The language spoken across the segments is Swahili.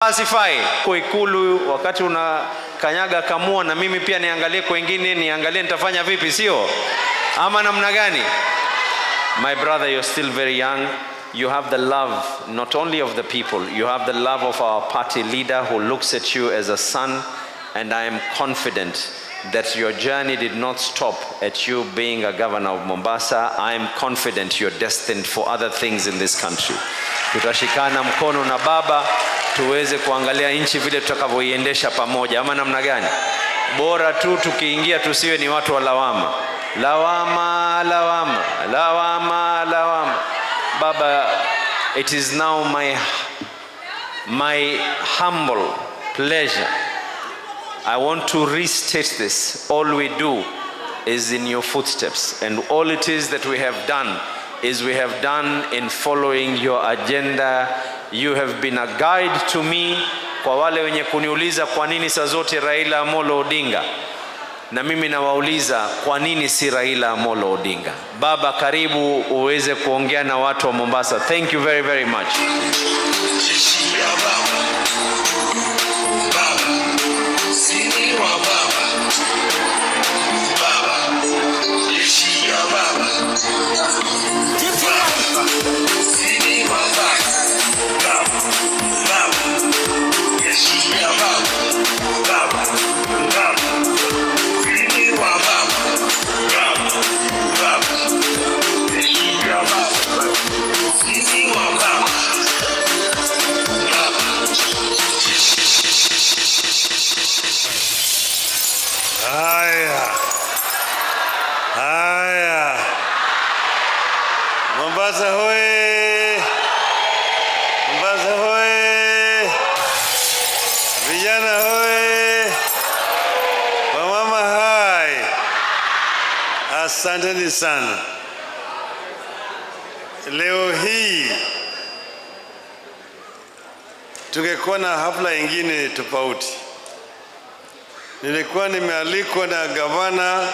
Asifai kwa Ikulu wakati unakanyaga kamua, na mimi pia niangalie kwengine, niangalie nitafanya vipi, sio ama namna gani? My brother, you're still very young. You have the love not only of the people, you have the love of our party leader who looks at you as a son, and I am confident that your journey did not stop at you being a governor of Mombasa. I am confident you're destined for other things in this country. Tutashikana mkono na baba tuweze kuangalia nchi vile tutakavyoiendesha pamoja, ama namna gani? Bora tu tukiingia tusiwe ni watu wa lawama. Lawama, lawama, lawama, lawama. Baba, it is now my humble pleasure. I want to restate this. All we do is in your footsteps, and all it is that we have done is we have done in following your agenda. You have been a guide to me. Kwa wale wenye kuniuliza kwa nini saa zote Raila Amolo Odinga, na mimi nawauliza kwa nini si Raila Amolo Odinga. Baba, karibu uweze kuongea na watu wa Mombasa. Thank you very, very much. Haya, Mombasa hoye! Mombasa hoye! Vijana hoye! Wamama hai! Asanteni sana. Leo hii tungekuwa na hafla ingine tofauti. Nilikuwa nimealikwa na gavana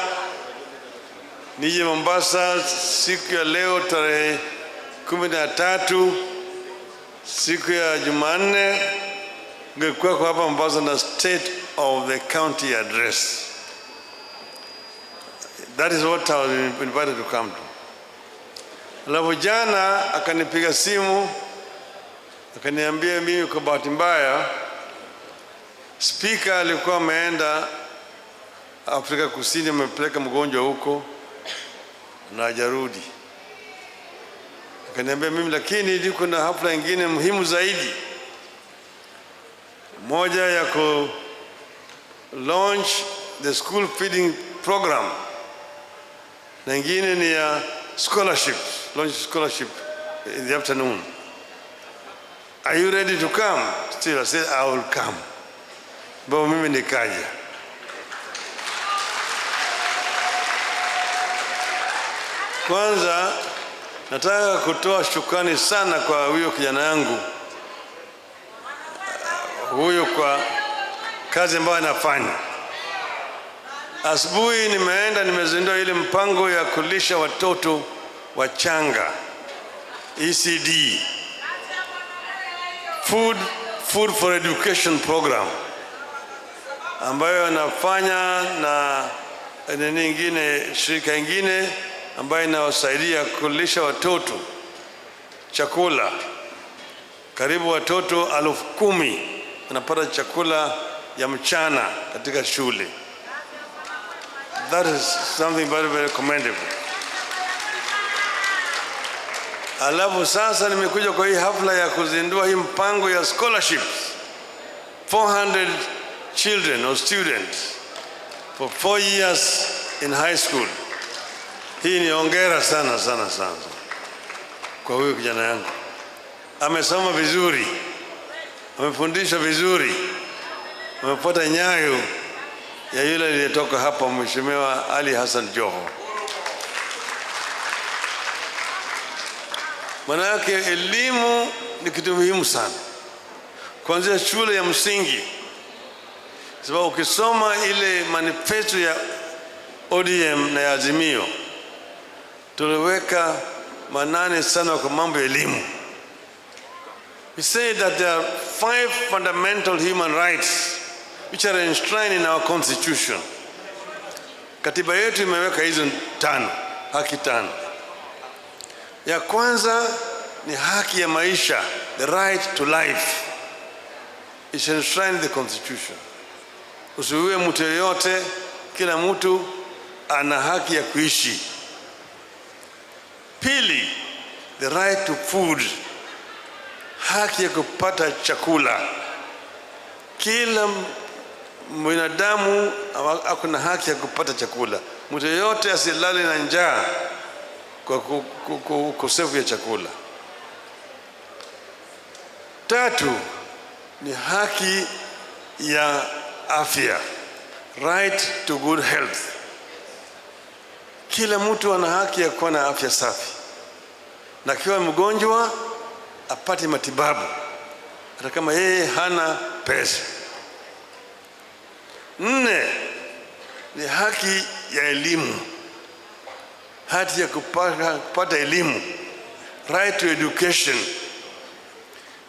nije Mombasa siku ya leo tarehe 13, siku ya Jumanne. Ningekuwa hapa Mombasa na state of the county address. That is what I was invited to come to. Alafu jana akanipiga simu akaniambia mimi kwa bahati mbaya speaker alikuwa ameenda Afrika Kusini, amepeleka mgonjwa huko na hajarudi. Akaniambia mimi lakini niko na hafla nyingine muhimu zaidi, moja ya ku launch the school feeding program, na nyingine ni ya scholarship, launch scholarship in the afternoon. Are you ready to come? Still I said I will come. Baba, mimi nikaja. Kwanza nataka kutoa shukrani sana kwa huyo kijana yangu huyo kwa kazi ambayo anafanya. Asubuhi nimeenda nimezindua ile mpango ya kulisha watoto wachanga, ECD, food for education program, ambayo anafanya na nyingine, shirika nyingine ambayo inawasaidia kulisha watoto chakula. Karibu watoto 10,000 wanapata chakula ya mchana katika shule. That is something very, very commendable. Alafu sasa nimekuja kwa hii hafla ya kuzindua hii mpango ya scholarships, 400 children or students for 4 years in high school. Hii ni hongera sana sana sana kwa huyo kijana yangu. Amesoma vizuri, amefundisha vizuri, amefuata nyayo ya yule aliyetoka hapa, Mheshimiwa Ali Hassan Joho. Maana yake elimu ni kitu muhimu sana, kuanzia shule ya msingi. Sababu ukisoma ile manifesto ya ODM na ya Azimio, tuliweka manane sana kwa mambo ya elimu. We say that there are 5 fundamental human rights which are enshrined in our constitution. Katiba yetu imeweka hizo 5, haki 5. Ya kwanza ni haki ya maisha, the right to life. It's enshrined in the constitution. Usiue mtu yeyote, kila mtu ana haki ya kuishi. Pili, the right to food, haki ya kupata chakula. Kila mwanadamu akona haki ya kupata chakula. Mtu yeyote asilale na njaa kwa ukosefu ya chakula. Tatu, ni haki ya afya, right to good health. Kila mtu ana haki ya kuwa na afya safi, na akiwa mgonjwa apate matibabu hata kama yeye hana pesa. 4, ni haki ya elimu, haki ya kupata elimu, right to education.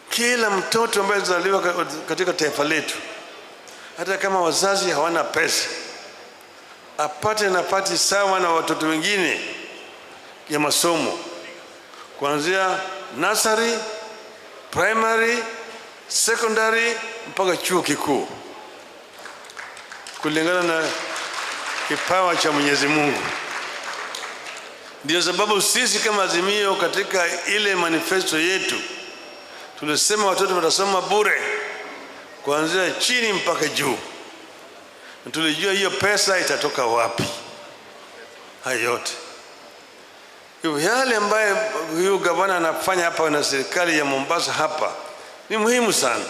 Kila mtoto ambaye anazaliwa katika taifa letu, hata kama wazazi hawana pesa, apate nafasi sawa na watoto wengine ya masomo, kuanzia nursery, primary, secondary mpaka chuo kikuu, kulingana na kipawa cha Mwenyezi Mungu. Ndio sababu sisi kama Azimio katika ile manifesto yetu tulisema watoto watasoma bure kuanzia chini mpaka juu. Na tulijua hiyo pesa itatoka wapi. Hayo yote yale ambaye huyu gavana anafanya hapa na serikali ya Mombasa hapa ni muhimu sana.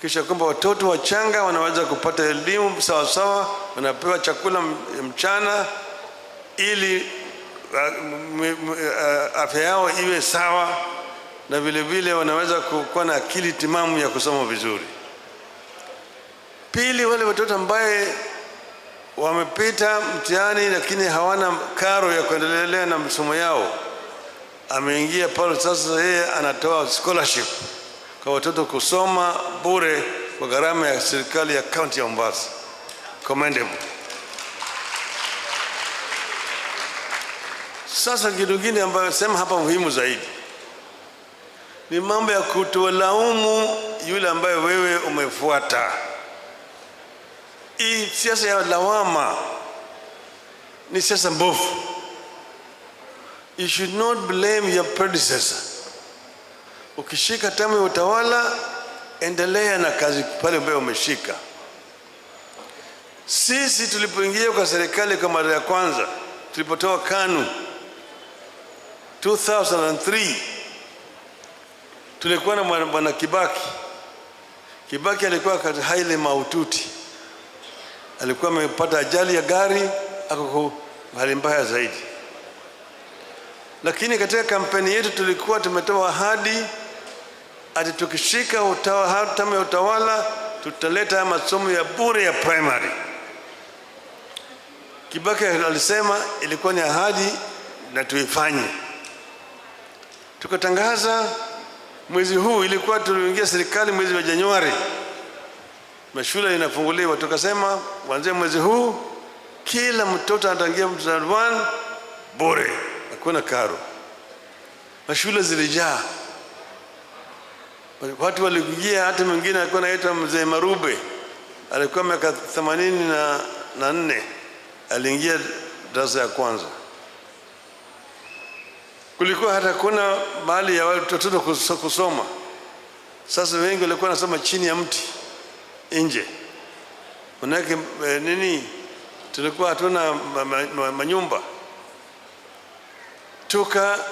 Kisha kwamba watoto wachanga wanaweza kupata elimu sawa sawa, wanapewa chakula mchana ili afya yao iwe sawa, na vile vile wanaweza kuwa na akili timamu ya kusoma vizuri. Pili, wale watoto ambaye wamepita mtihani lakini hawana karo ya kuendelea na masomo yao, ameingia pale sasa, yeye anatoa scholarship kwa watoto kusoma bure kwa gharama ya serikali ya county ya Mombasa. Commendable. Sasa kitu kingine ambayo sema hapa muhimu zaidi ni mambo ya kutolaumu yule ambaye wewe umefuata. Hii siasa ya lawama ni siasa mbovu. You should not blame your predecessor. Ukishika tamu ya utawala, endelea na kazi pale ambayo umeshika. Sisi tulipoingia kwa serikali kwa mara ya kwanza, tulipotoa KANU 2003, tulikuwa na bwana Kibaki. Kibaki alikuwa katika hali mahututi, alikuwa amepata ajali ya gari, ako hali mbaya zaidi. Lakini katika kampeni yetu tulikuwa tumetoa ahadi ati tukishika tamu ya utawala tutaleta masomo ya bure ya primary. Kibaki alisema ilikuwa ni ahadi na tuifanye. Tukatangaza mwezi huu, ilikuwa tuliingia serikali mwezi wa Januari, mashule inafunguliwa, tukasema kuanzia mwezi huu kila mtoto ataingia mstari 1 bure, hakuna karo. Mashule zilijaa, watu waliingia. Hata mwingine alikuwa anaitwa Mzee Marube, alikuwa miaka 84, aliingia darasa ya kwanza. Kulikuwa hata kuna mahali ya watoto kusoma. Sasa wengi walikuwa wanasoma chini ya mti nje. Manake nini, tulikuwa hatuna manyumba. Tukajaribu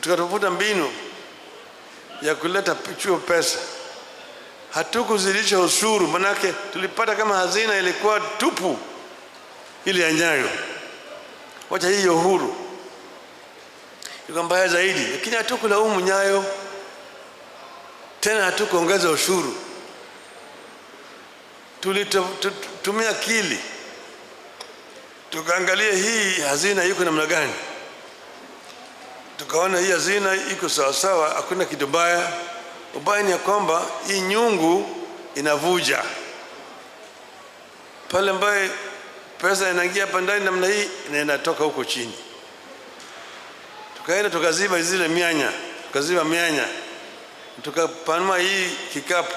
tukatafuta mbinu ya kuleta chuo pesa. Hatukuzidisha ushuru, manake tulipata kama hazina ilikuwa tupu ile ya Nyayo. Wacha hiyo uhuru iko mbaya zaidi, lakini hatukulaumu Nyayo tena, hatukuongeza ushuru. Tulitumia akili, tukaangalia hii hazina iko namna gani, tukaona hii hazina iko sawa sawa, hakuna kitu baya. Ubaya ni ya kwamba hii nyungu inavuja pale, ambaye pesa inaingia hapa ndani namna hii na inatoka huko chini. Tukaenda tukaziba zile mianya, tukaziba mianya, tukapanua hii kikapu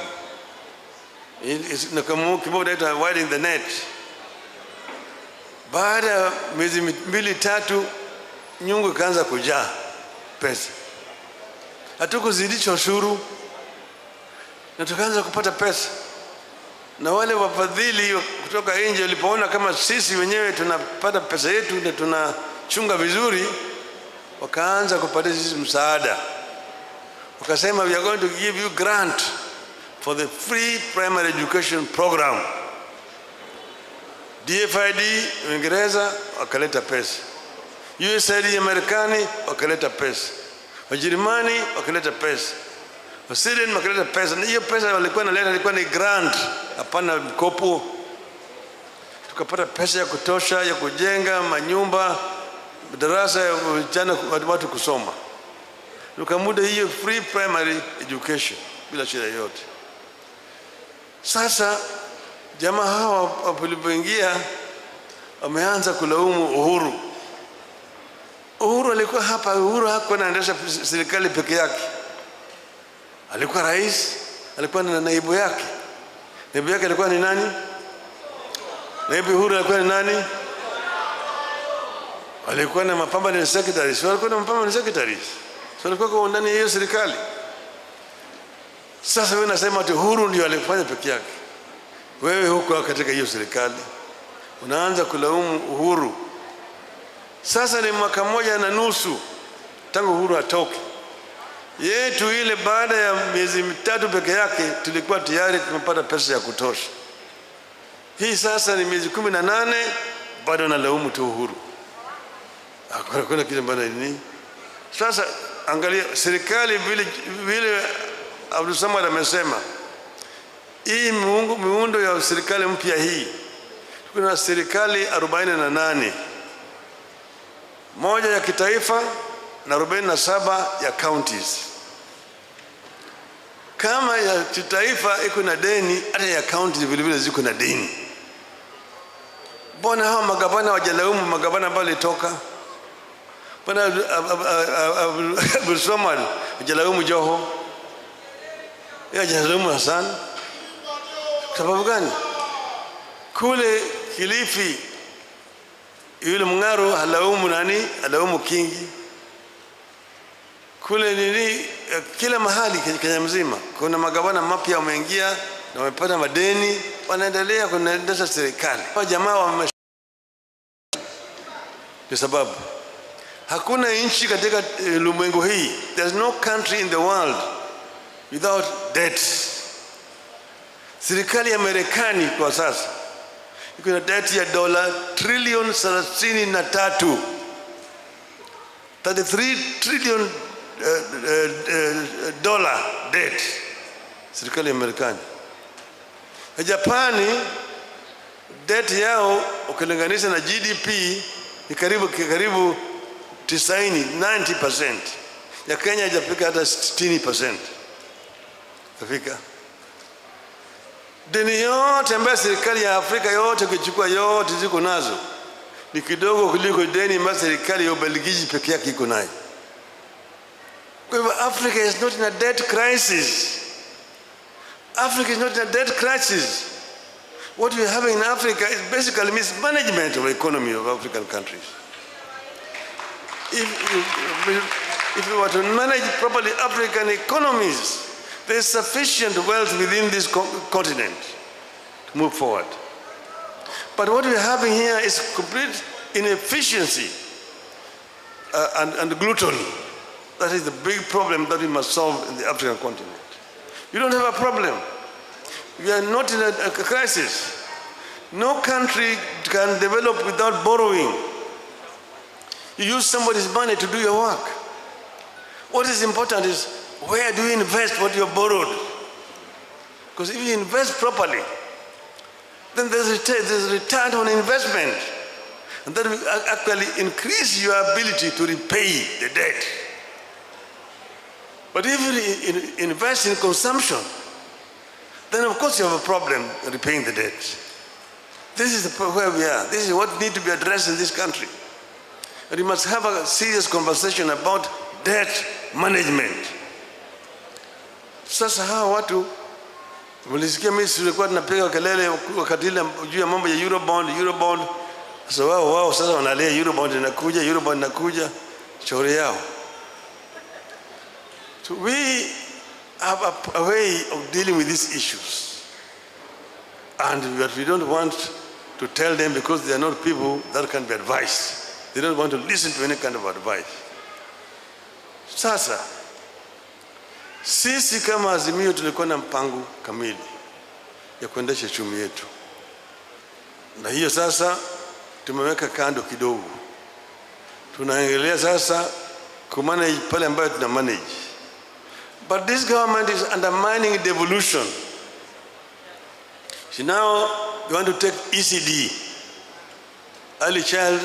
na kama kibao daita widening the net. Baada ya miezi 2-3 nyungu ikaanza kujaa pesa, hatukuzidisha ushuru na tukaanza kupata pesa. Na wale wafadhili kutoka nje walipoona kama sisi wenyewe tunapata pesa yetu na tunachunga vizuri, wakaanza kupatia sisi msaada. Wakasema, we are going to give you grant for the free primary education program. DFID Uingereza wakaleta pesa, USAID ya Marekani wakaleta pesa, Wajerumani wakaleta pesa, Sweden wakaleta pesa. Na hiyo pesa walikuwa naleta ilikuwa ni grant, hapana mkopo. Tukapata pesa ya kutosha ya kujenga manyumba, madarasa ya vijana watu kusoma. Tukamuda hiyo free primary education bila shida yote. Sasa jamaa hawa walipoingia wameanza kulaumu Uhuru. Uhuru alikuwa hapa, Uhuru hakuwa anaendesha serikali peke yake. Alikuwa rais, alikuwa na naibu yake. Naibu yake alikuwa ni nani? Naibu Uhuru alikuwa ni nani? Alikuwa na permanent secretaries. Walikuwa na permanent secretaries. So alikuwa kwa ndani ya hiyo serikali. Sasa wewe unasema ati Uhuru ndio alifanya peke yake. Wewe huko katika hiyo serikali unaanza kulaumu Uhuru. Sasa ni 1.5 tangu Uhuru atoke. Yetu ile baada ya miezi 3 peke yake tulikuwa tayari tumepata pesa ya kutosha. Hii sasa ni miezi 18 bado nalaumu tu Uhuru. Hakuna kile mbona nini? Sasa angalia serikali vile Abdul Samad amesema, hii miundo ya serikali mpya hii, kuna serikali 48, moja ya kitaifa na 47 ya counties. Kama ya kitaifa iko na deni, hata ya counties vile vile ziko na deni. Mbona hao magavana wajalaumu magavana ambao walitoka? Mbona Abdul Samad wajalaumu Joho? Hajalaumu Hassan? Sababu gani? Kule Kilifi yule Mng'aro halaumu nani? Halaumu Kingi. Kule nini, kila mahali Kenya mzima kuna magavana mapya wameingia na wamepata madeni, wanaendelea kuendesha serikali. Kwa jamaa kwa sababu hakuna nchi katika ulimwengu hii, there's no country in the world without debt. Serikali ya Marekani kwa sasa iko na debt ya $33 trillion dollar debt. Serikali ya Marekani. Japani debt yao ukilinganisha na GDP ni karibu 90% ya Kenya haijafika hata 60%. Kafika deni yote ambayo serikali ya Afrika yote kuchukua yote ziko nazo ni kidogo kuliko deni ambayo serikali ya Ubelgiji peke yake iko nayo. Kwa hivyo Africa is not in a debt crisis. Africa is not in a debt crisis. What we are having in Africa is basically mismanagement of the economy of African countries. If we were to manage properly African economies, there is sufficient wealth within this continent to move forward. But what we are having here is complete inefficiency and gluttony. That is the big problem that we must solve in the African continent. You don't have a problem. We are not in a crisis. No country can develop without borrowing. You use somebody's money to do your work. What is important is where do you invest what you have borrowed? Because if you invest properly, then there's a return on investment. And that will actually increase your ability to repay the debt. But if you invest in consumption, then of course you have a problem repaying the debt. This is where we are. This is what needs to be addressed in this country. And we must have a serious conversation about debt management. Sasa hawa watu mlisikia mimi silikuwa tunapiga kelele wakati ile juu ya mambo ya Eurobond. Sasa wao sasa wanalia Eurobond inakuja, shauri yao. So we have a way of dealing with these issues. And what we don't want to tell them, because they are not people that can be advised. They don't want to listen to any kind of advice. Sasa sisi kama Azimio tulikuwa na mpango kamili ya kuendesha uchumi yetu, na hiyo sasa tumeweka kando kidogo. Tunaendelea sasa kumanage pale ambayo tuna manage. But this government is undermining devolution. So now they want to take ECD, early child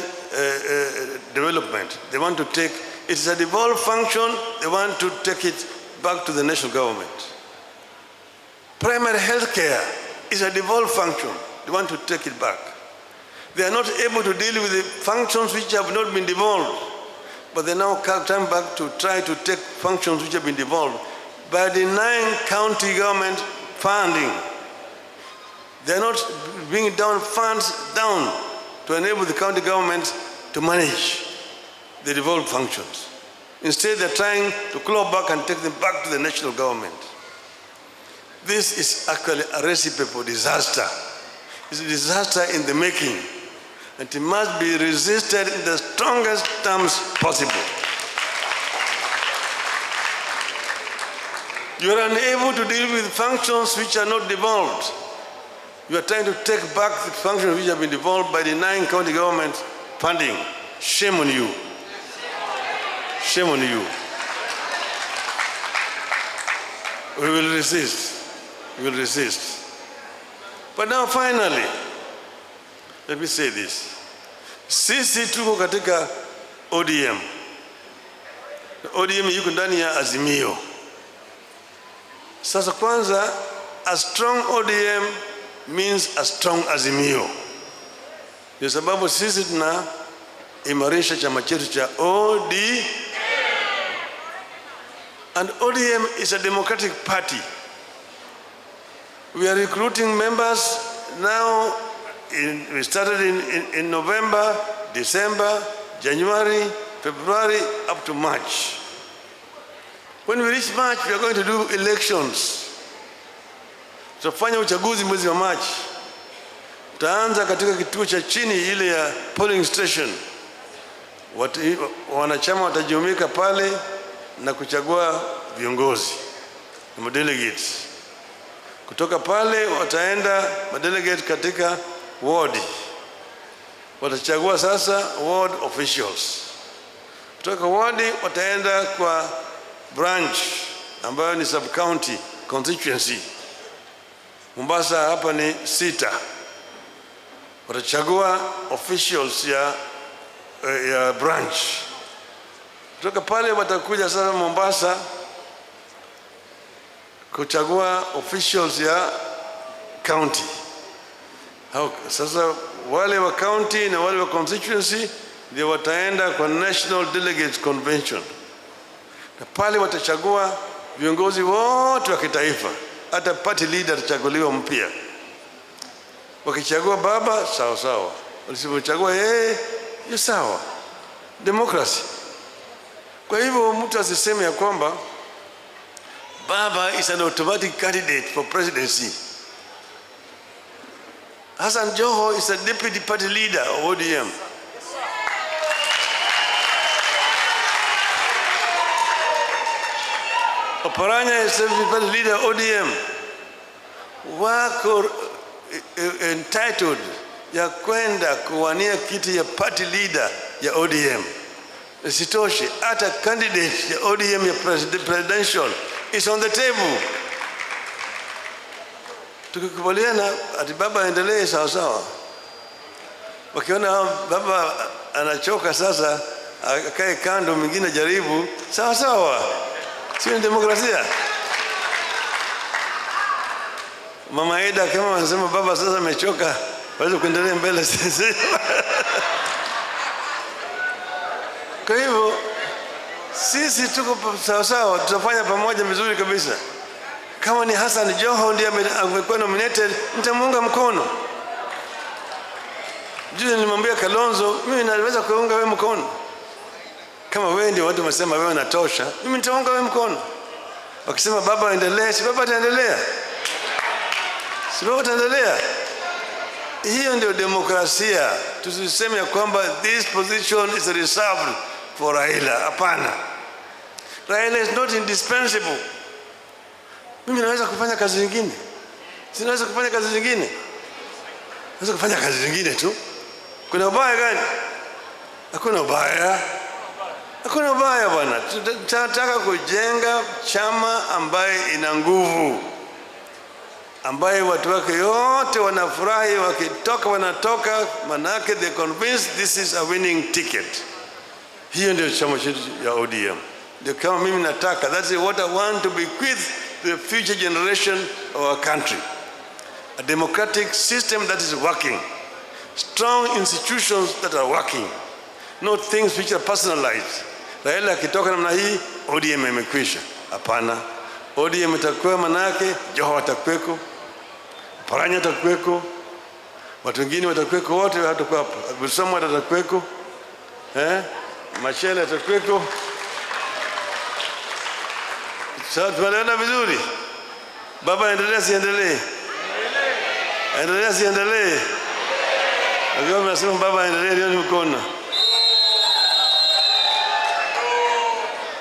development. They want to take, it's a devolved function, they want to take it back to the national government. Primary health care is a devolved function, they want to take it back. They are not able to deal with the functions which have not been devolved, but they now come back to try to take functions which have been devolved by denying county government funding. They are not bringing down funds down to enable the county government to manage the devolved functions. Instead, they're trying to claw back and take them back to the national government. This is actually a recipe for disaster. It's a disaster in the making, and it must be resisted in the strongest terms possible. You are unable to deal with functions which are not devolved. You are trying to take back the functions which have been devolved by denying county government funding. Shame on you. Shame on you. We will resist. We will resist. But now finally, let me say this. Sisi tuko katika ODM. ODM yuko ndani ya Azimio. Sasa kwanza, a strong ODM means a strong Azimio. Ndio sababu sisi tunaimarisha chama chetu cha ODM. And ODM is a democratic party. We are recruiting members now. We started in November, December, January, February, up to March. When we reach March, we are going to do elections. Tutafanya uchaguzi mwezi wa March. Tutaanza katika kituo cha chini ile ya polling station. Wanachama watajumika pale na kuchagua viongozi na delegates. Kutoka pale wataenda madelegate katika ward. Watachagua sasa ward officials. Kutoka ward wataenda kwa branch ambayo ni sub county constituency. Mombasa hapa ni 6. Watachagua officials ya branch. Kutoka pale watakuja sasa Mombasa kuchagua officials ya county. Sasa wale wa county na wale wa constituency ndio wataenda kwa National Delegates Convention. Na pale watachagua viongozi wote wa kitaifa. Hata party leader atachaguliwa mpya. Wakichagua baba sawa sawa. Wasipochagua yeye ni sawa. Democracy. Kwa hivyo mtu asiseme ya kwamba baba is an automatic candidate for presidency. Hassan Joho is a deputy party leader of ODM. Oparanya is a deputy party leader of ODM. Wako entitled ya kwenda kuwania kiti ya party leader ya ODM. Sitoshi, hata candidate ya ODM ya presidential is on the table. Tukikubaliana ati baba aendelee sawa sawa. Wakiona baba anachoka sasa akae kando, mwingine jaribu sawa sawa. Sio demokrasia? Mama Aida kama anasema baba sasa amechoka, waweze kuendelea mbele sisi. Kwa hivyo sisi tuko sawa sawa, tutafanya pamoja vizuri kabisa. Kama ni Hassan Joho ndiye amekuwa nominated, nitamuunga mkono. Juzi nilimwambia Kalonzo, mimi naweza kuunga wewe mkono. Kama wewe ndio watu wamesema wewe unatosha, mimi nitaunga wewe mkono. Wakisema baba aendelee, si baba ataendelea. Si baba ataendelea. Hiyo ndio demokrasia. Tusiseme ya kwamba this position is reserved for Raila. Hapana. Raila is not indispensable. Mimi naweza kufanya kazi nyingine. Sinaweza kufanya kazi nyingine. Naweza kufanya kazi nyingine tu. Kuna ubaya gani? Hakuna ubaya. Hakuna ubaya bwana. Tunataka kujenga chama ambaye ina nguvu, ambaye watu wake yote wanafurahi, wakitoka wanatoka, manake they convinced this is a winning ticket. Hiyo ndio chama chetu ya ODM. Ndio kama mimi nataka, that's what I want to bequeath to the future generation of our country. A democratic system that is working, strong institutions that are working, not things which are personalized. Raila akitoka namna hii, ODM imekwisha. Hapana. ODM itakuwa manake Joho atakuweko, Paranya atakuweko, watu wengine watakuweko, wote watakuwa hapo. Busamo atakuweko, Machele atakuweko. Sasa tunaenda vizuri. Baba endelea siendelee. Endelea siendelee. Ndio mnasema baba endelee, ndio ni mkono.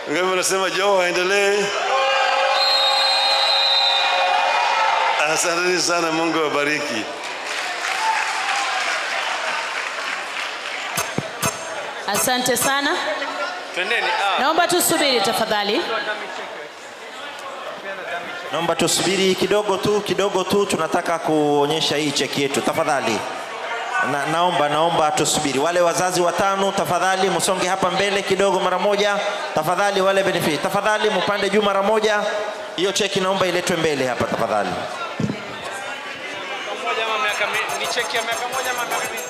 Ndio mnasema Joho aendelee. Asante sana, Mungu awabariki. Asante sana. Twendeni. Naomba tusubiri tafadhali. Naomba tusubiri kidogo tu, tunataka kuonyesha hii cheki yetu tafadhali. Naomba tusubiri. Wale wazazi watano tafadhali msonge hapa mbele kidogo mara moja. Tafadhali wale benefit. Tafadhali mpande juu mara moja. Hiyo cheki naomba iletwe mbele hapa tafadhali. Ni cheki ya miaka moja ama miaka mbili?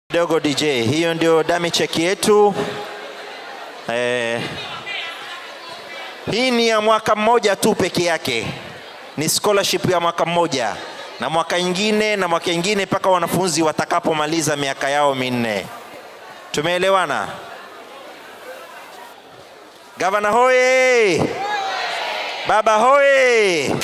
Kidogo DJ, hiyo ndio dummy check yetu. Hii ni ya mwaka mmoja tu peke yake. Ni scholarship ya mwaka mmoja. Na mwaka ingine mpaka wanafunzi watakapomaliza miaka yao 4. Tumeelewana? Gavana hoye! Baba hoye!